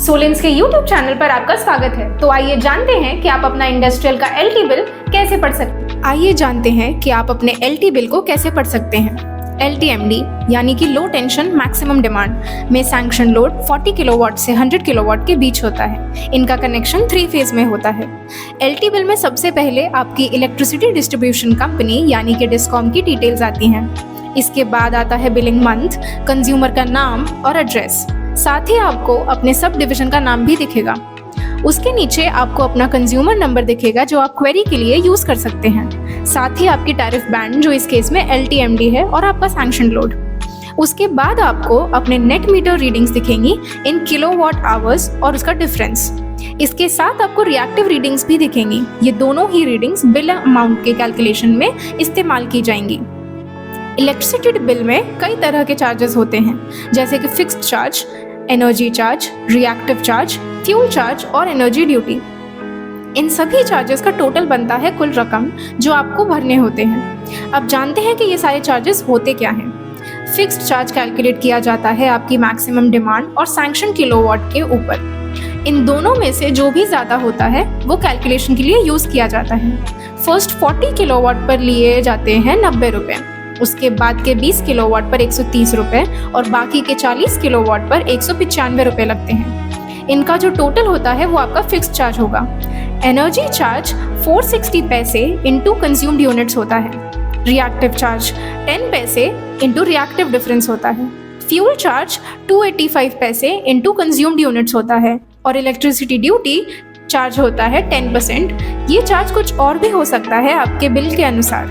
सोलेंस के YouTube channel पर आपका स्वागत है। तो आइए जानते हैं कि आप अपना इंडस्ट्रियल का एलटी बिल कैसे पढ़ सकते हैं। LTMD यानी कि लो टेंशन मैक्सिमम डिमांड में सैंक्शन लोड 40 किलोवाट से 100 किलोवाट के बीच होता है। इनका कनेक्शन 3 फेज में होता है। एलटी बिल में सबसे पहले आपकी इलेक्ट्रिसिटी डिस्ट्रीब्यूशन कंपनी यानी कि डिस्कॉम की डिटेल्स आती हैं। इसके बाद आता है बिलिंग मंथ, कंज्यूमर का नाम और एड्रेस, साथ ही आपको अपने सब डिवीजन का नाम भी दिखेगा। उसके नीचे आपको अपना कंज्यूमर नंबर दिखेगा जो आप क्वेरी के लिए यूज कर सकते हैं। साथ ही आपकी टैरिफ बैंड जो इस केस में LTMD है और आपका सैंक्शन लोड। उसके बाद आपको अपने नेट मीटर रीडिंग्स दिखेंगी इन किलोवाट आवर्स और उसका डिफरेंस। इसके साथ आपको रिएक्टिव रीडिंग्स भी दिखेंगी। ये दोनों ही रीडिंग्स बिल अमाउंट के कैलकुलेशन में इस्तेमाल की जाएंगी। इलेक्ट्रिसिटी बिल में कई तरह के चार्जेस होते हैं, जैसे कि fixed charge, energy charge, reactive charge, fuel charge और एनर्जी ड्यूटी। इन सभी चार्जेस का टोटल बनता है कुल रकम जो आपको भरने होते हैं। अब जानते हैं कि ये सारे चार्जेस होते क्या हैं। फिक्स्ड चार्ज कैलकुलेट किया जाता है आपकी मैक्सिमम डिमांड और सैंक्शन किलोवाट के ऊपर। इन दोनों में से जो भी ज़्यादा होता है वो कैलकुलेशन के लिए यूज़ किया जाता है। फर्स्ट 40 किलोवाट पर लिए जाते हैं 90 रुपये, उसके बाद के 20 किलोवाट पर 130 रुपये और बाकी के 40 किलोवाट पर 195 रुपये लगते हैं। इनका जो टोटल होता है वो आपका फिक्स्ड चार्ज होगा। एनर्जी चार्ज 460 पैसे इंटू कंज्यूम्ड यूनिट्स होता है। रिएक्टिव चार्ज 10 पैसे इंटू रिएक्टिव डिफरेंस होता है। फ्यूल चार्ज 285 पैसे इंटू कंज्यूम्ड यूनिट्स होता है और इलेक्ट्रिसिटी ड्यूटी चार्ज होता है 10%। ये चार्ज कुछ और भी हो सकता है आपके बिल के अनुसार,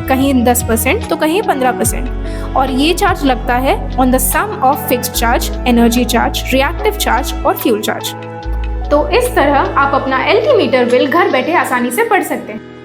कहीं 10% तो कहीं 15%। और ये चार्ज लगता है on the sum of fixed charge, energy charge, reactive charge और फ्यूल चार्ज। तो इस तरह आप अपना एलटी मीटर बिल घर बैठे आसानी से पढ़ सकते हैं।